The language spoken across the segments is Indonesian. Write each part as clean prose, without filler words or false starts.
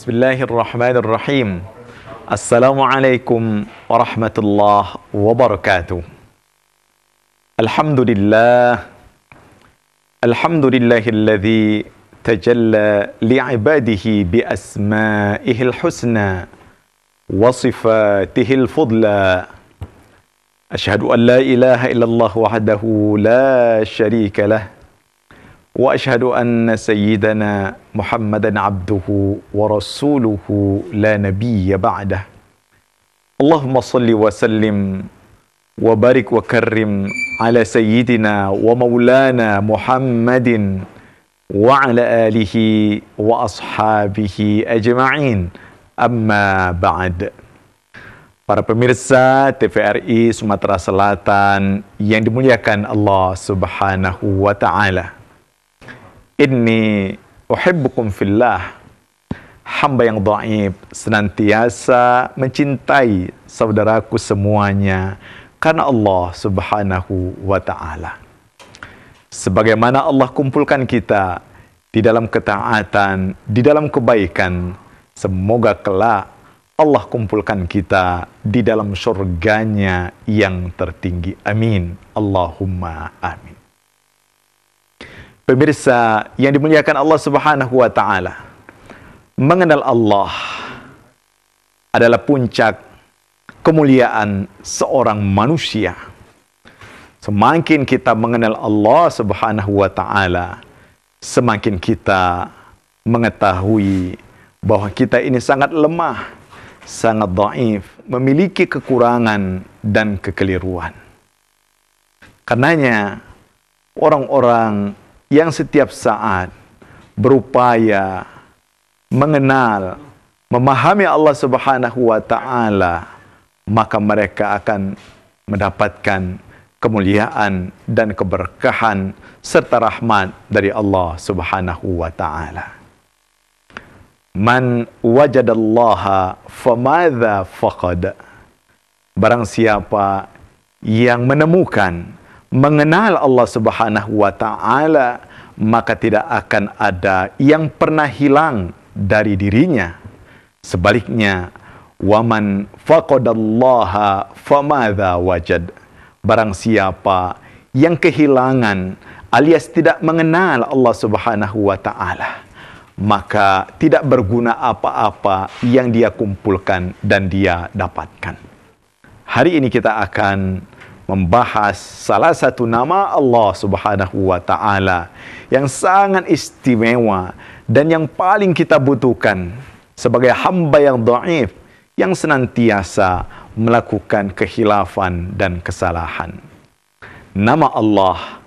Bismillahirrahmanirrahim. Assalamualaikum warahmatullahi wabarakatuh. Alhamdulillah. Alhamdulillahilladzi tajalla li'ibadihi bi asma'ihil husna wa sifatihil fudla. Asyhadu an la ilaha illallah wahdahu la syarika lah. Wa asyhadu anna sayyidana Muhammadan abduhu wa rasuluhu la nabiyya ba'dah. Allahumma salli wa sallim wa barik wa karrim ala sayyidina wa maulana Muhammadin wa ala alihi wa ashabihi ajma'in. Amma ba'd. Para pemirsa TVRI Sumatera Selatan yang dimuliakan Allah Subhanahu wa taala. Inni uhibbukum fillah. Hamba yang dhaif senantiasa mencintai saudaraku semuanya karena Allah Subhanahu wa taala. Sebagaimana Allah kumpulkan kita di dalam ketaatan, di dalam kebaikan, semoga kelak Allah kumpulkan kita di dalam surganya yang tertinggi. Amin. Allahumma amin. Pemirsa yang dimuliakan Allah Subhanahu wa taala, mengenal Allah adalah puncak kemuliaan seorang manusia. Semakin kita mengenal Allah Subhanahu wa taala, semakin kita mengetahui bahwa kita ini sangat lemah, sangat dhaif, memiliki kekurangan dan kekeliruan. Karenanya orang-orang yang setiap saat berupaya mengenal, memahami Allah Subhanahu wa taala, maka mereka akan mendapatkan kemuliaan dan keberkahan serta rahmat dari Allah Subhanahu wa taala. Man wajadallaha famadza faqad. Barang siapa yang menemukan, mengenal Allah Subhanahu wa taala, maka tidak akan ada yang pernah hilang dari dirinya. Sebaliknya, waman faqadallaha famadza wajad. Barang siapa yang kehilangan alias tidak mengenal Allah Subhanahu wa taala, maka tidak berguna apa-apa yang dia kumpulkan dan dia dapatkan. Hari ini kita akan membahas salah satu nama Allah Subhanahu wa taala yang sangat istimewa dan yang paling kita butuhkan sebagai hamba yang dhaif yang senantiasa melakukan kehilafan dan kesalahan. Nama Allah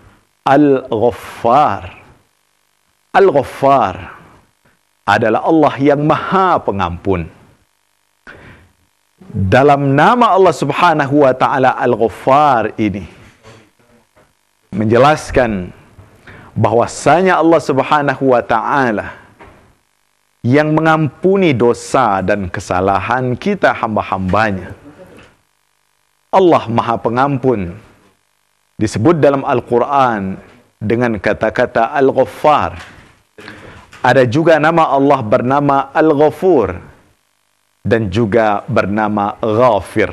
Al-Ghaffar. Al-Ghaffar adalah Allah yang Maha Pengampun. Dalam nama Allah Subhanahu wa taala Al-Ghaffar ini menjelaskan bahwasanya Allah Subhanahu wa taala yang mengampuni dosa dan kesalahan kita hamba-hambanya. Allah Maha Pengampun disebut dalam Al-Quran dengan kata-kata Al-Ghaffar. Ada juga nama Allah bernama Al-Ghafur dan juga bernama Ghafir.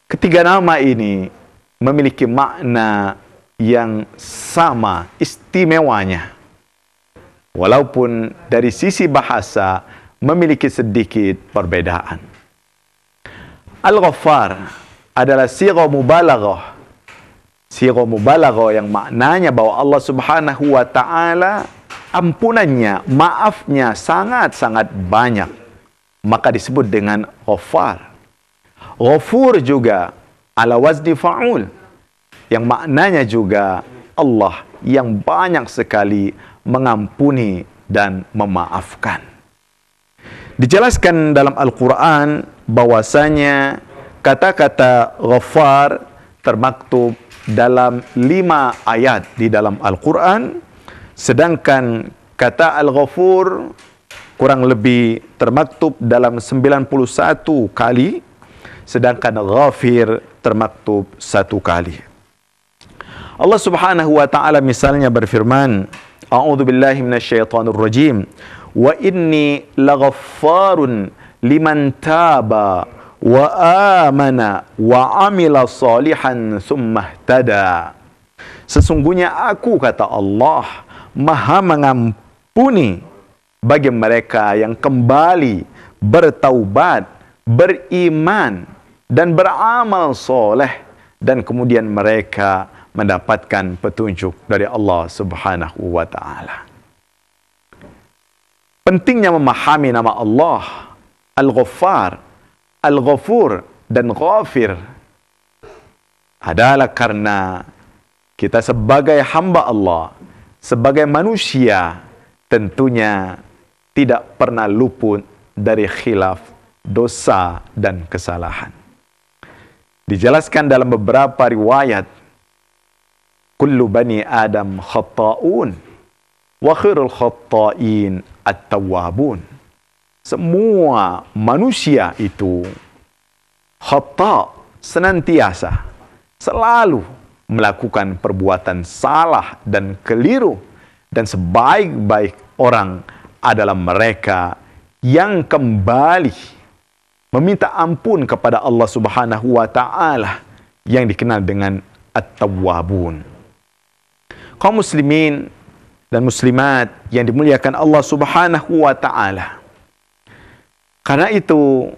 Ketiga nama ini memiliki makna yang sama istimewanya, walaupun dari sisi bahasa memiliki sedikit perbedaan. Al-Ghaffar adalah sigha mubalaghah. Sigha mubalaghah yang maknanya bahwa Allah Subhanahu wa taala ampunannya, maafnya sangat-sangat banyak, maka disebut dengan Ghaffar. Ghafur juga ala wazni fa'ul, yang maknanya juga Allah yang banyak sekali mengampuni dan memaafkan. Dijelaskan dalam Al-Quran bahwasanya kata-kata Ghaffar termaktub dalam 5 ayat di dalam Al-Quran, sedangkan kata Al-Ghafur kurang lebih termaktub dalam 91 kali, sedangkan Ghafir termaktub 1 kali. Allah Subhanahu wa taala misalnya berfirman, A'udzu billahi minasyaitonir rajim. wa inni laghaffarun liman taba wa amana wa amila salihan thumma ihtada. Sesungguhnya aku, kata Allah, Maha mengampuni bagi mereka yang kembali bertaubat, beriman, dan beramal soleh, dan kemudian mereka mendapatkan petunjuk dari Allah Subhanahu wa Ta'ala. Pentingnya memahami nama Allah Al-Ghaffar, Al-Ghafur, dan Ghafir adalah karena kita sebagai hamba Allah, sebagai manusia, tentunya tidak pernah luput dari khilaf, dosa, dan kesalahan. Dijelaskan dalam beberapa riwayat, kullu bani Adam khatta'un wa khairul khatta'in at-tawwabun. Semua manusia itu khata', senantiasa, selalu melakukan perbuatan salah dan keliru, dan sebaik-baik orang adalah mereka yang kembali meminta ampun kepada Allah Subhanahu wa Ta'ala, yang dikenal dengan At-Tawwabun. Kaum muslimin dan muslimat yang dimuliakan Allah Subhanahu wa Ta'ala, karena itu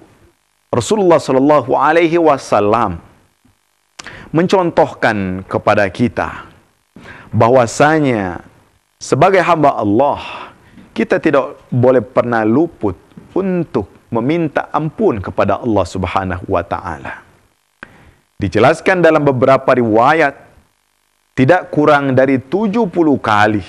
Rasulullah Shallallahu Alaihi Wasallam mencontohkan kepada kita bahwasanya sebagai hamba Allah, kita tidak boleh pernah luput untuk meminta ampun kepada Allah Subhanahu wa Ta'ala. Dijelaskan dalam beberapa riwayat, tidak kurang dari 70 kali.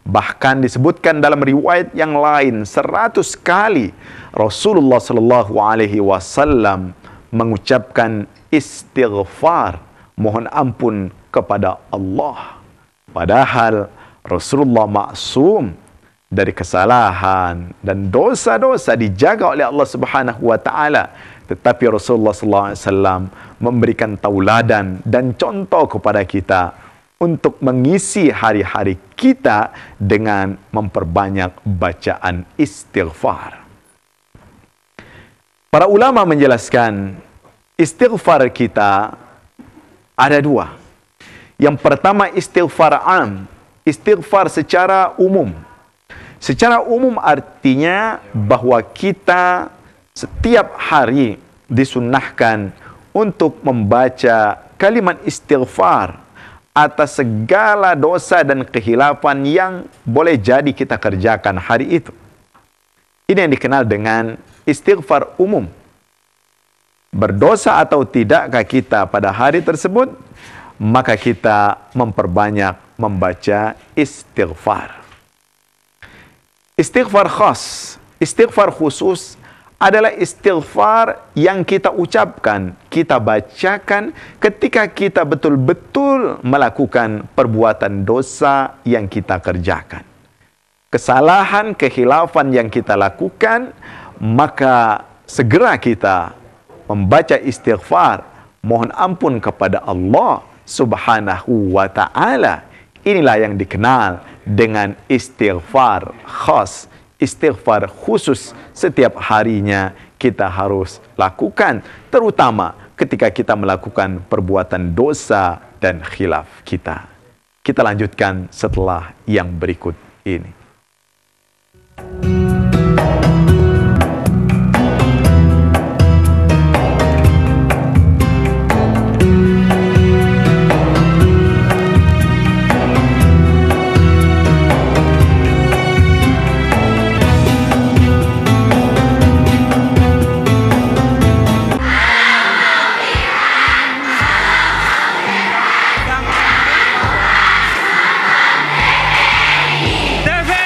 Bahkan disebutkan dalam riwayat yang lain 100 kali Rasulullah Shallallahu Alaihi Wasallam mengucapkan istighfar, mohon ampun kepada Allah. Padahal Rasulullah maksum dari kesalahan dan dosa-dosa, dijaga oleh Allah Subhanahu wa Ta'ala. Tetapi Rasulullah SAW memberikan tauladan dan contoh kepada kita untuk mengisi hari-hari kita dengan memperbanyak bacaan istighfar. Para ulama menjelaskan istighfar kita ada dua. Yang pertama istighfar am, istighfar secara umum. Secara umum artinya bahwa kita setiap hari disunnahkan untuk membaca kalimat istighfar atas segala dosa dan kehilafan yang boleh jadi kita kerjakan hari itu. Ini yang dikenal dengan istighfar umum. Berdosa atau tidakkah kita pada hari tersebut, maka kita memperbanyak membaca istighfar. Istighfar khas, istighfar khusus adalah istighfar yang kita ucapkan, kita bacakan ketika kita betul-betul melakukan perbuatan dosa yang kita kerjakan. Kesalahan, kehilafan yang kita lakukan, maka segera kita membaca istighfar, mohon ampun kepada Allah Subhanahu wa Ta'ala. Inilah yang dikenal dengan istighfar khas, istighfar khusus. Setiap harinya kita harus lakukan, terutama ketika kita melakukan perbuatan dosa dan khilaf kita. Kita lanjutkan setelah yang berikut ini. Defense!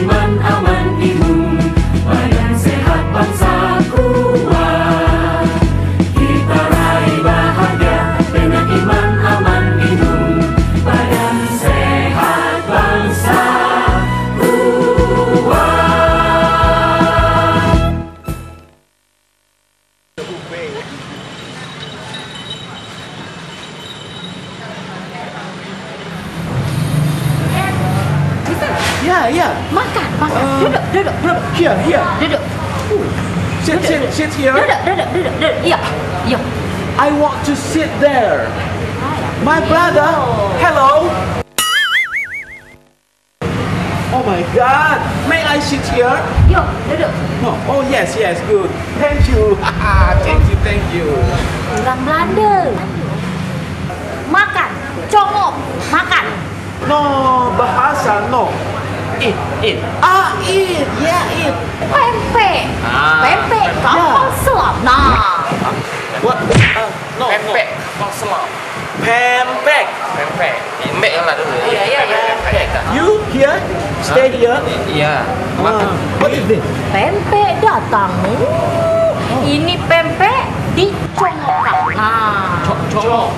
iman aman imun, badan sehat bangsa kuat. Kita raih bahagia dengan iman aman imun, badan sehat bangsa kuat. Yeah. Makan. Duduk. Here. Duduk. Sit here. Duduk. Iya. I want to sit there. My brother. Hello. Oh my God. May I sit here? Yuk, duduk. No. Oh yes. Good. Thank you. Thank you. Orang Belanda. Makan. Congok. Makan. No, bahasa no. Eat. Eat. Yeah, eat. Pempek. Pempek kapal selam. Nah. What? No. Pempek, kapal selam. Pempek. Pempek lah dulu. Iya. Pempek. You here? Stay here. Iya. What is this? Pempek datang. Ini pempek dicongokkan. Nah. Congok.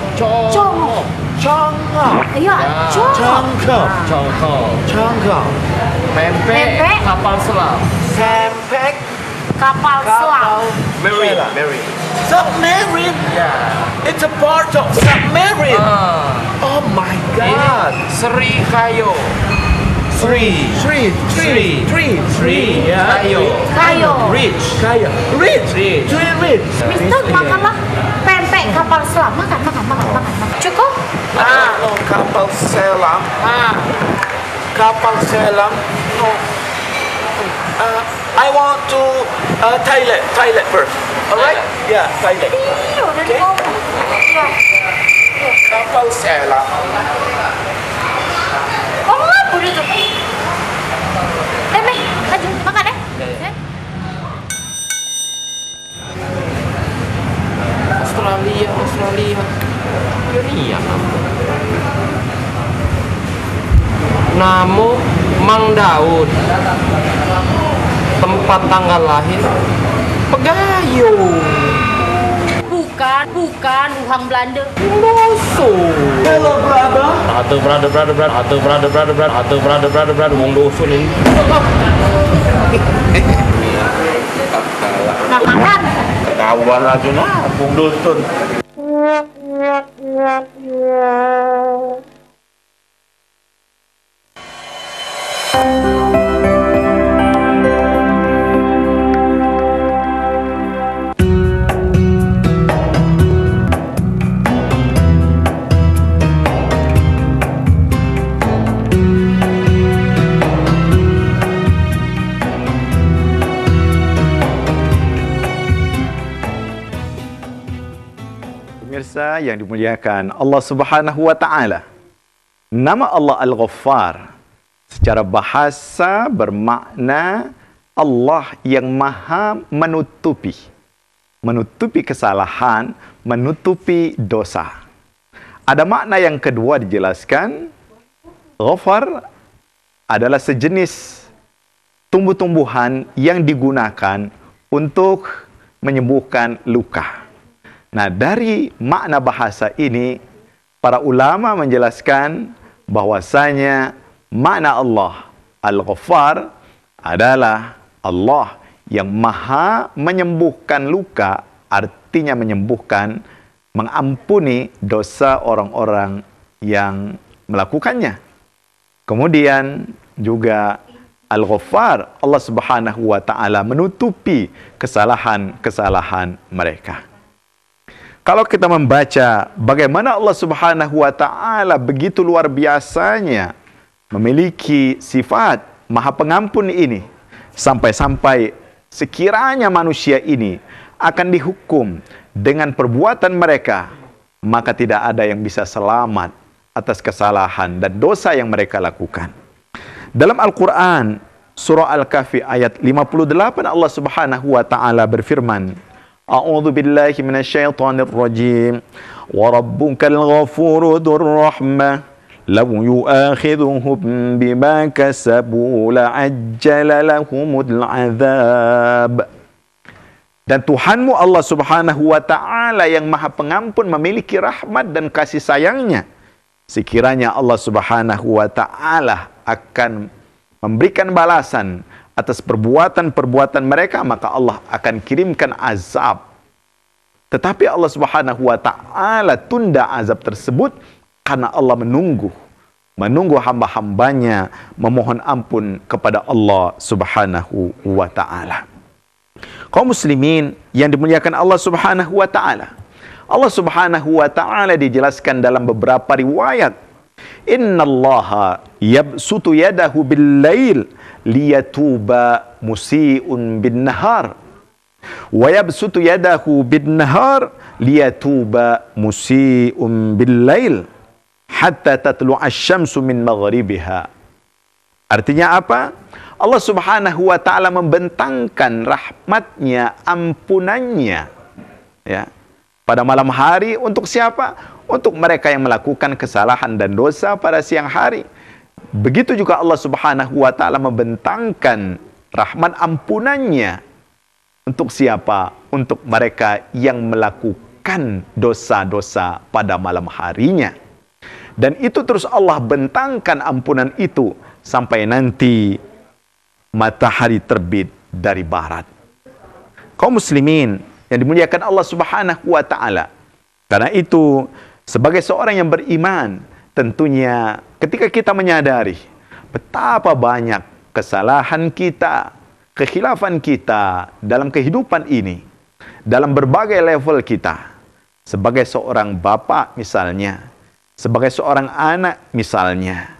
Congkok. Iya, Congkok. Congkok. Pempek, Pempek. kapal selam. Pempek. Kapal selam. Mary. Submarine. Ya. It's a part of submarine. Oh my Ini God. Sri Kayo. Three. Yeah. Kayo. Rich. Rich. Mister, makanlah pempek kapal selam. Makan. Cukup? No, kapal selam. Kapal selam. No. I want to toilet first. Alright? Yeah, toilet. Iya, udah ngomong. Iya. Kapal selam. Ngomong apa dia tuh? Meh, maju, makan ya. Australia. Dunia Namo Mang Daud. Tempat tanggal lahir Pegayung. Bukan orang Belanda. Doso. Hello, brother. Brother. Wong doso ini. Nah, makan. Kawan aja nah, Bung Dusun. Pemirsa yang dimuliakan Allah Subhanahu wa taala. Nama Allah Al-Ghaffar secara bahasa bermakna Allah yang Maha menutupi kesalahan, menutupi dosa. Ada makna yang kedua dijelaskan, Ghaffar adalah sejenis tumbuh-tumbuhan yang digunakan untuk menyembuhkan luka. Nah, dari makna bahasa ini, para ulama menjelaskan bahwasanya makna Allah Al-Ghaffar adalah Allah yang Maha menyembuhkan luka, artinya menyembuhkan, mengampuni dosa orang-orang yang melakukannya. Kemudian juga Al-Ghaffar, Allah Subhanahu wa taala menutupi kesalahan-kesalahan mereka. Kalau kita membaca bagaimana Allah Subhanahu wa taala begitu luar biasanya memiliki sifat Maha Pengampun ini, sampai-sampai sekiranya manusia ini akan dihukum dengan perbuatan mereka, maka tidak ada yang bisa selamat atas kesalahan dan dosa yang mereka lakukan. Dalam Al-Quran, surah Al-Kahfi ayat 58, Allah Subhanahu wa taala berfirman, A'udzu billahi minasyaitonir rajim. Wa rabbukal ghafuru dzur rahmah law yu'akhidhuhum bima kasabu la'ajjala lahumul 'adzab. Dan Tuhanmu Allah Subhanahu wa ta'ala yang Maha Pengampun, memiliki rahmat dan kasih sayangnya. Sekiranya Allah Subhanahu wa ta'ala akan memberikan balasan atas perbuatan-perbuatan mereka, maka Allah akan kirimkan azab. Tetapi Allah Subhanahu wa ta'ala tunda azab tersebut karena Allah menunggu hamba-hambanya memohon ampun kepada Allah Subhanahu wa ta'ala. Kaum muslimin yang dimuliakan Allah Subhanahu wa ta'ala, Allah Subhanahu wa ta'ala dijelaskan dalam beberapa riwayat, innallaha yabsutu yadahu bil-lail liyatuba musii'un bin-nahar wa yabsutu yadahu bin-nahar liyatuba musii'un bil-lail hatta tatlu'a asy-syamsu min maghribiha. Artinya apa? Allah Subhanahu wa ta'ala membentangkan rahmatnya, ampunannya, ya, pada malam hari untuk siapa? Untuk mereka yang melakukan kesalahan dan dosa pada siang hari. Begitu juga Allah Subhanahu wa ta'ala membentangkan rahmat ampunannya untuk siapa? Untuk mereka yang melakukan dosa-dosa pada malam harinya. Dan itu terus Allah bentangkan ampunan itu sampai nanti matahari terbit dari barat. Kaum muslimin yang dimuliakan Allah Subhanahu wa ta'ala, karena itu sebagai seorang yang beriman, tentunya ketika kita menyadari betapa banyak kesalahan kita, kekhilafan kita dalam kehidupan ini, dalam berbagai level kita, sebagai seorang bapak misalnya, sebagai seorang anak misalnya,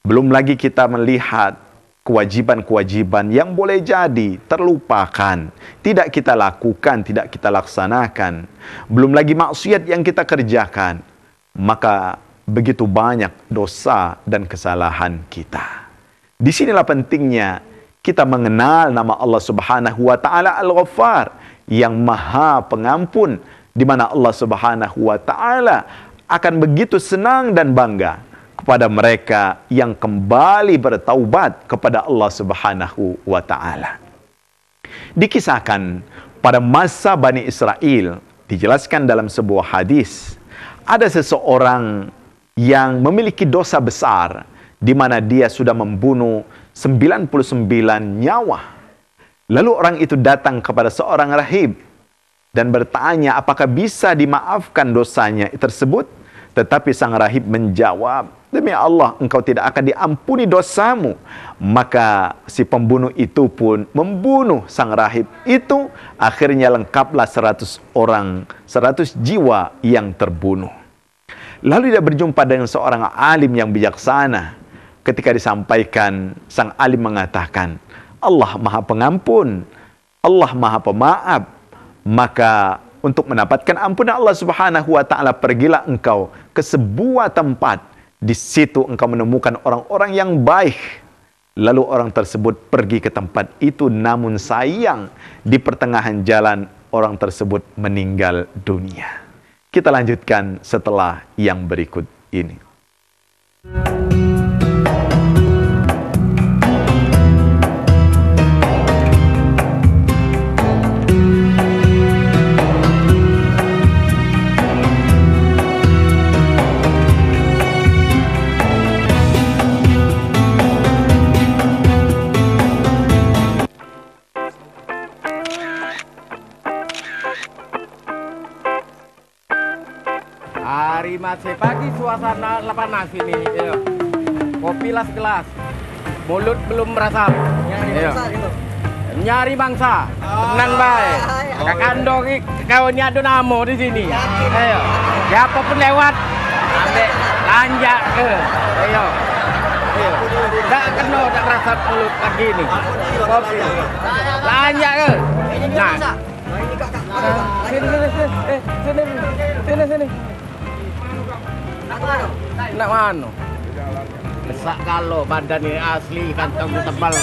belum lagi kita melihat kewajiban-kewajiban yang boleh jadi terlupakan, tidak kita lakukan, tidak kita laksanakan. Belum lagi maksiat yang kita kerjakan. Maka begitu banyak dosa dan kesalahan kita. Disinilah pentingnya kita mengenal nama Allah Subhanahu wa ta'ala Al-Ghaffar, yang Maha Pengampun, di mana Allah Subhanahu wa ta'ala akan begitu senang dan bangga kepada mereka yang kembali bertaubat kepada Allah Subhanahu wa ta'ala. Dikisahkan pada masa Bani Israel, dijelaskan dalam sebuah hadis, ada seseorang yang memiliki dosa besar, di mana dia sudah membunuh 99 nyawa. Lalu orang itu datang kepada seorang rahib dan bertanya apakah bisa dimaafkan dosanya tersebut. Tetapi sang rahib menjawab, demi Allah, engkau tidak akan diampuni dosamu. Maka si pembunuh itu pun membunuh sang rahib itu. Akhirnya lengkaplah 100 orang, 100 jiwa yang terbunuh. Lalu dia berjumpa dengan seorang alim yang bijaksana. Ketika disampaikan, sang alim mengatakan, Allah Maha Pengampun, Allah Maha Pemaaf. Maka untuk mendapatkan ampunan Allah Subhanahu wa ta'ala, pergilah engkau ke sebuah tempat. Di situ engkau menemukan orang-orang yang baik. Lalu orang tersebut pergi ke tempat itu, namun sayang di pertengahan jalan orang tersebut meninggal dunia. Kita lanjutkan setelah yang berikut ini. Hari masih pagi, suasana panas ini. Ayo. Kopilah segelas. Mulut belum merasap. Nyari bangsa. Tenang baik. Kak kandung kau ini ada nama di sini. Ayo. Siapapun lewat, ambil lanjak ke. Ayo. Ayo. Tak kena, tak merasap mulut lagi ni. Kopi. Lanjak ke. Nah. Sini. Nak mana? Besak kalau badan ini asli, kantong tebal.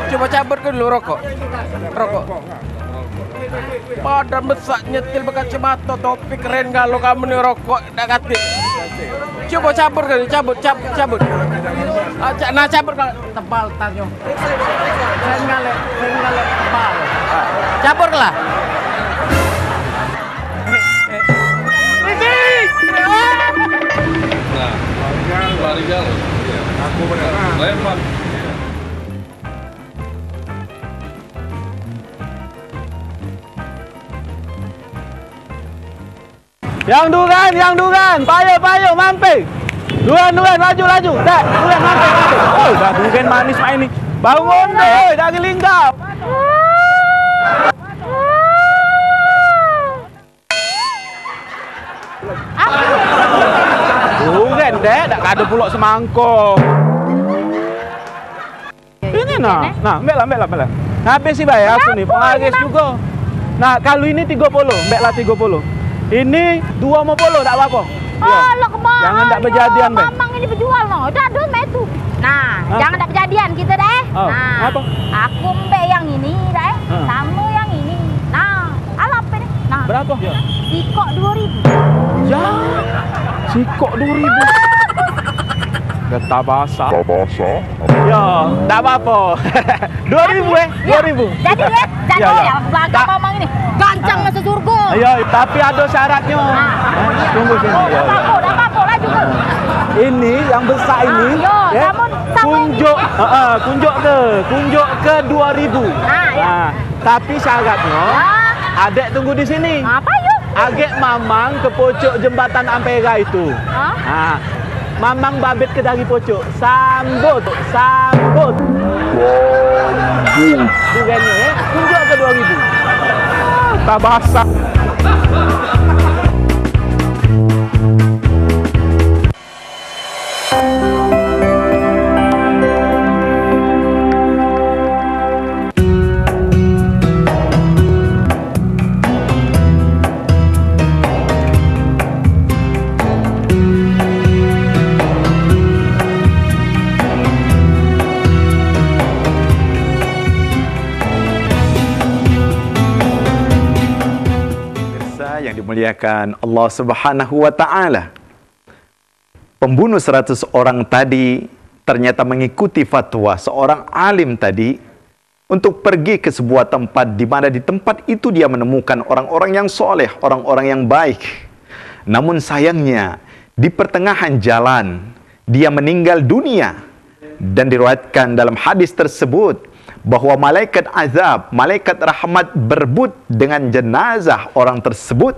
Coba cabut ke dulu rokok. Badan besar, nyetil berkacamata, topi keren kalau kamu nih rokok. Tak kati. Coba cabut kali, cabut. Nah cabut kalau tebal tanya. Sen galak tebal. Cabut lah. Lari jalan. Aku benar. Lempar. Yang duran, payo, mampir. Duran, laju. Dah, duran mampir. Oh, dah duran manis main ni. Bangun deh, dah gelinggau. Duran deh, dah ada pulak semangkuk. Ini nah, ambil lah. Habis sih bayar aku nih, pengharis juga. Nah, kalau ini 30, ambil lah 30. Ini 250 tak apa-apa. Oh, lo kemana? Jangan tak berjadian, Bang. Mamang ini berjual no. Dah dua metu. Nah, Hah? jangan tak berjadian kita deh. Oh, Nah, apa? aku mbak yang ini deh. Hah. Kamu yang ini. Nah, alap ini. Nah, Berapa? sikok 2000. Ya, sikok 2000. Getah basah. Ya, tak apa-apa. 2000 2000. Jadi ya, jadi Ya, ya. ya, belakang Tak- mamang ini. Gancang masuk surga. Ya, tapi ada syaratnya. Tunggu sini. Ya, Dah apa-apa lah juga. Ini yang besar ini. yo, namun sama kunjuk, kunjuk ke 2000. Ya. Tapi syaratnya, Ah, adek tunggu di sini. apa yuk? Agak mamang ke pojok jembatan Ampera itu. Hah? Mamang babit ke dari pojok. Sambut. Durennya ya. Kunjuk ke 2000. Tak basah. Yang dimuliakan Allah Subhanahu wa taala. Pembunuh 100 orang tadi ternyata mengikuti fatwa seorang alim tadi untuk pergi ke sebuah tempat di mana di tempat itu dia menemukan orang-orang yang soleh, orang-orang yang baik. Namun sayangnya di pertengahan jalan dia meninggal dunia, dan diriwayatkan dalam hadis tersebut bahwa malaikat azab, malaikat rahmat berebut dengan jenazah orang tersebut.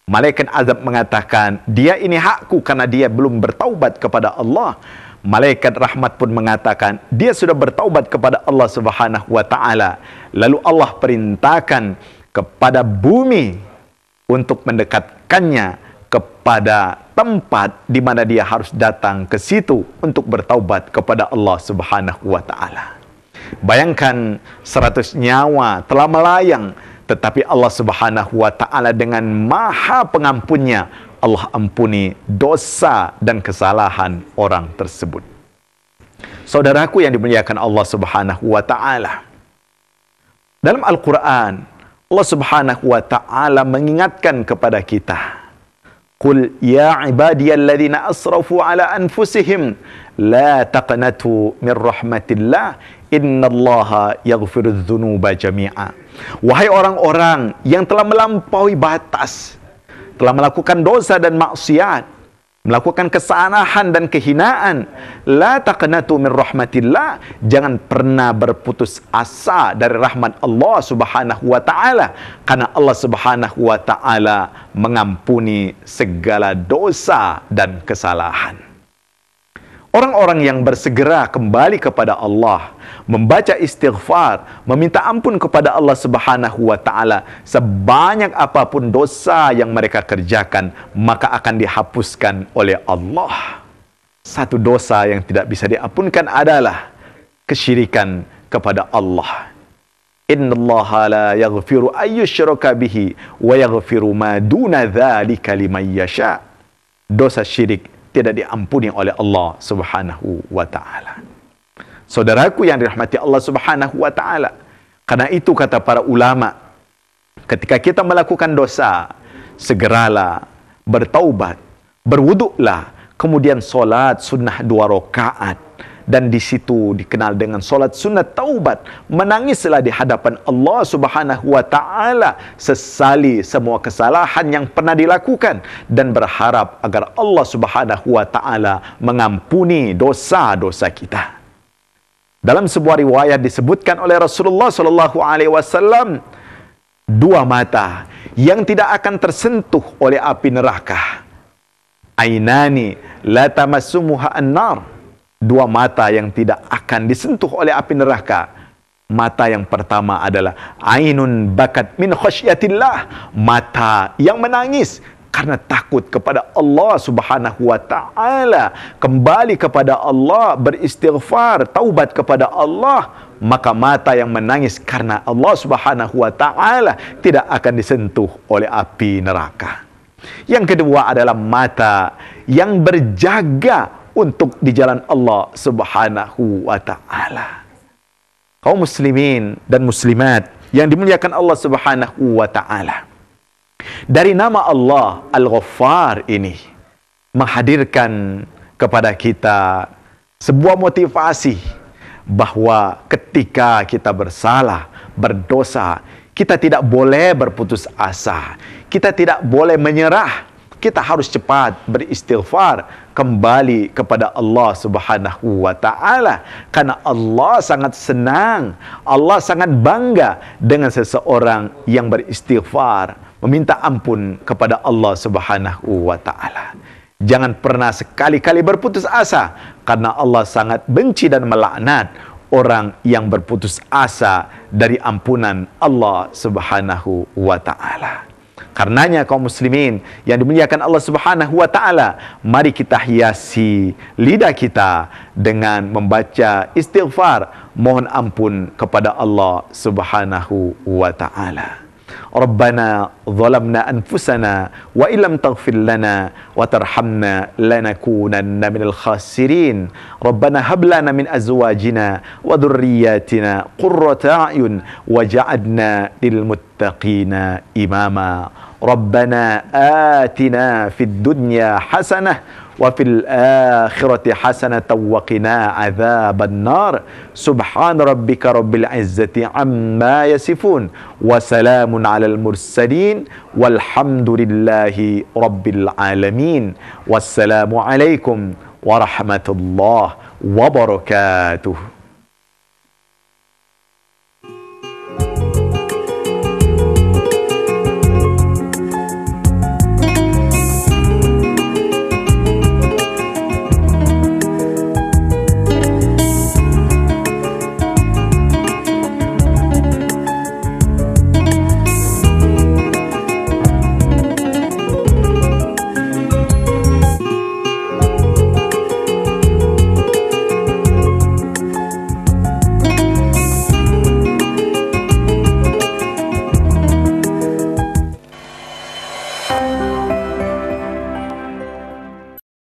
Malaikat azab mengatakan, dia ini hakku karena dia belum bertaubat kepada Allah. Malaikat rahmat pun mengatakan, dia sudah bertaubat kepada Allah Subhanahu wa taala. Lalu Allah perintahkan kepada bumi untuk mendekatkannya kepada tempat di mana dia harus datang ke situ untuk bertaubat kepada Allah Subhanahu wa taala. Bayangkan 100 nyawa telah melayang, tetapi Allah Subhanahu wa taala dengan Maha Pengampunnya, Allah ampuni dosa dan kesalahan orang tersebut. Saudaraku yang dimuliakan Allah Subhanahu wa taala, dalam Al-Qur'an Allah Subhanahu wa taala mengingatkan kepada kita, Qul ya ibadiyalladzina asrafu ala anfusihim la taqnatu min rahmatillah innallaha yaghfirudz dzunuba jami'a. Wahai orang-orang yang telah melampaui batas, telah melakukan dosa dan maksiat, melakukan kesalahan dan kehinaan, la taqnatu min rahmatillah, jangan pernah berputus asa dari rahmat Allah Subhanahu wa taala, karena Allah Subhanahu wa taala mengampuni segala dosa dan kesalahan. Orang-orang yang bersegera kembali kepada Allah, membaca istighfar, meminta ampun kepada Allah Subhanahu wa taala, sebanyak apapun dosa yang mereka kerjakan, maka akan dihapuskan oleh Allah. Satu dosa yang tidak bisa diampunkan adalah kesyirikan kepada Allah. Innallaha la yaghfiru ayyushraka bihi wa yaghfiru ma duna dzalika liman yasha. Dosa syirik tidak diampuni oleh Allah Subhanahu wa taala. Saudaraku yang dirahmati Allah Subhanahu wa taala, karena itu kata para ulama, ketika kita melakukan dosa, segeralah bertaubat, berwuduklah, kemudian solat sunnah 2 rakaat, dan di situ dikenal dengan solat sunat taubat. Menangislah di hadapan Allah Subhanahu wa taala, sesali semua kesalahan yang pernah dilakukan dan berharap agar Allah Subhanahu wa taala mengampuni dosa-dosa kita. Dalam sebuah riwayat disebutkan oleh Rasulullah sallallahu alaihi wasallam, 2 mata yang tidak akan tersentuh oleh api neraka. Ainani la tamassumuha an-nar. 2 mata yang tidak akan disentuh oleh api neraka. Mata yang pertama adalah ainun bakat min khasyatillah, mata yang menangis karena takut kepada Allah Subhanahu wa taala, kembali kepada Allah, beristighfar, taubat kepada Allah. Maka mata yang menangis karena Allah Subhanahu wa taala tidak akan disentuh oleh api neraka. Yang kedua adalah mata yang berjaga untuk di jalan Allah Subhanahu wa taala. Kaum muslimin dan muslimat yang dimuliakan Allah Subhanahu wa taala, dari nama Allah Al-Ghaffar ini menghadirkan kepada kita sebuah motivasi bahwa ketika kita bersalah, berdosa, kita tidak boleh berputus asa, kita tidak boleh menyerah. Kita harus cepat beristighfar, kembali kepada Allah Subhanahu wa taala, karena Allah sangat senang, Allah sangat bangga dengan seseorang yang beristighfar, meminta ampun kepada Allah Subhanahu wa taala. Jangan pernah sekali-kali berputus asa, karena Allah sangat benci dan melaknat orang yang berputus asa dari ampunan Allah Subhanahu wa taala. Karenanya kaum muslimin yang dimuliakan Allah Subhanahu wa taala, mari kita hiasi lidah kita dengan membaca istighfar, mohon ampun kepada Allah Subhanahu wa taala. Rabbana zalamna anfusana wa illam taghfir lana wa tarhamna lanakunanna minal khasirin. Rabbana hab lana min azwajina wa dhurriyyatina qurrata a'yun waj'alna lil muttaqina imama. Rabbana atina fid dunya hasanah wa fil akhirati hasanatan wa qina adzaban nar. Subhana rabbika rabbil izzati amma yasifun wa salamun alal mursalin walhamdulillahi rabbil alamin. Wassalamu alaikum warahmatullahi wabarakatuh.